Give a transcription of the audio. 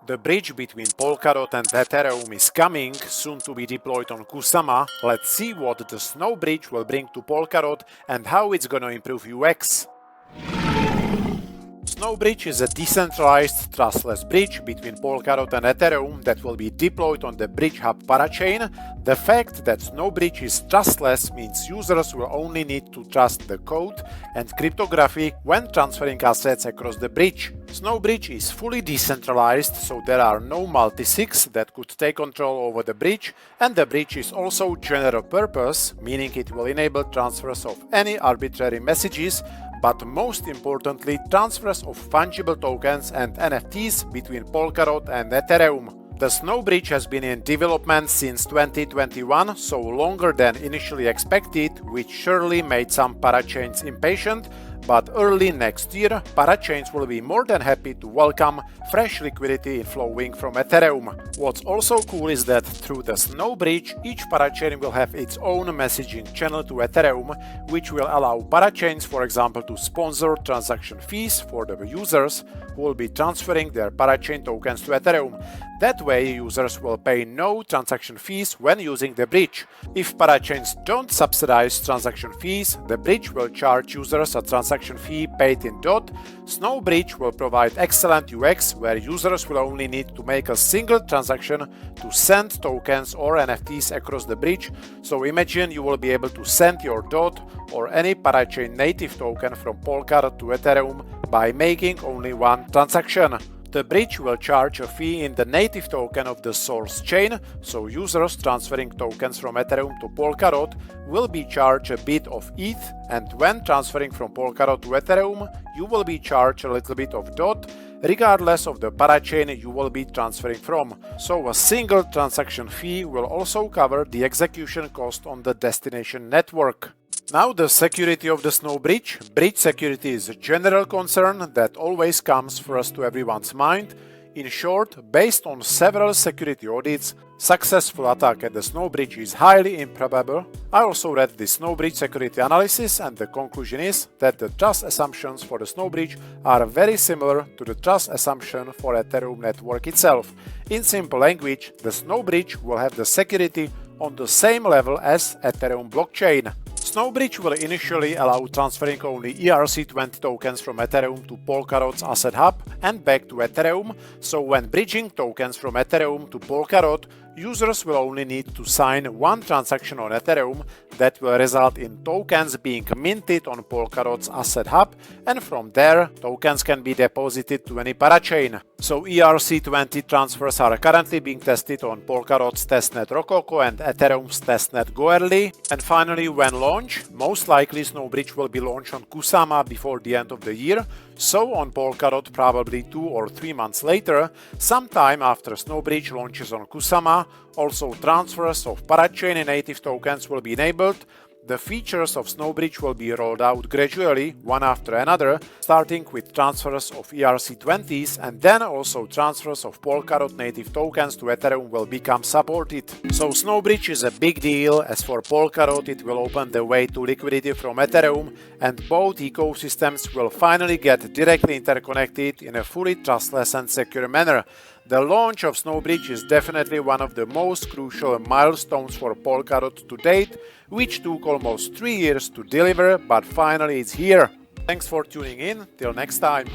The bridge between Polkadot and Ethereum is coming, soon to be deployed on Kusama. Let's see what the Snowbridge will bring to Polkadot and how it's gonna improve UX. Snowbridge is a decentralized, trustless bridge between Polkadot and Ethereum that will be deployed on the Bridge Hub parachain. The fact that Snowbridge is trustless means users will only need to trust the code and cryptography when transferring assets across the bridge. Snowbridge is fully decentralized, so there are no multisigs that could take control over the bridge, and the bridge is also general purpose, meaning it will enable transfers of any arbitrary messages, but most importantly, transfers of fungible tokens and NFTs between Polkadot and Ethereum. The Snowbridge has been in development since 2021, so longer than initially expected, which surely made some parachains impatient, but early next year, parachains will be more than happy to welcome fresh liquidity flowing from Ethereum. What's also cool is that through the Snowbridge, each parachain will have its own messaging channel to Ethereum, which will allow parachains, for example, to sponsor transaction fees for the users who will be transferring their parachain tokens to Ethereum. That way, users will pay no transaction fees when using the bridge. If parachains don't subsidize transaction fees, the bridge will charge users a transaction fee paid in DOT. Snowbridge will provide excellent UX where users will only need to make a single transaction to send tokens or NFTs across the bridge. So imagine you will be able to send your DOT or any parachain native token from Polkadot to Ethereum by making only one transaction. The bridge will charge a fee in the native token of the source chain, so users transferring tokens from Ethereum to Polkadot will be charged a bit of ETH, and when transferring from Polkadot to Ethereum, you will be charged a little bit of DOT, regardless of the parachain you will be transferring from. So a single transaction fee will also cover the execution cost on the destination network. Now the security of the Snowbridge. Bridge security is a general concern that always comes first to everyone's mind. In short, based on several security audits, successful attack at the Snowbridge is highly improbable. I also read the Snowbridge security analysis, and the conclusion is that the trust assumptions for the Snowbridge are very similar to the trust assumption for Ethereum network itself. In simple language, the Snowbridge will have the security on the same level as Ethereum blockchain. Snowbridge will initially allow transferring only ERC20 tokens from Ethereum to Polkadot's asset hub and back to Ethereum, so when bridging tokens from Ethereum to Polkadot, users will only need to sign one transaction on Ethereum that will result in tokens being minted on Polkadot's asset hub, and from there, tokens can be deposited to any parachain. So ERC20 transfers are currently being tested on Polkadot's testnet Rococo and Ethereum's testnet Goerli. And finally, Wen Launch. Most likely Snowbridge will be launched on Kusama before the end of the year, so on Polkadot probably 2 or 3 months later, sometime after Snowbridge launches on Kusama. Also, transfers of parachain native tokens will be enabled. The features of Snowbridge will be rolled out gradually, one after another, starting with transfers of ERC20s, and then also transfers of Polkadot native tokens to Ethereum will become supported. So Snowbridge is a big deal. As for Polkadot, it will open the way to liquidity from Ethereum, and both ecosystems will finally get directly interconnected in a fully trustless and secure manner. The launch of Snowbridge is definitely one of the most crucial milestones for Polkadot to date, which took almost 3 years to deliver, but finally it's here. Thanks for tuning in. Till next time.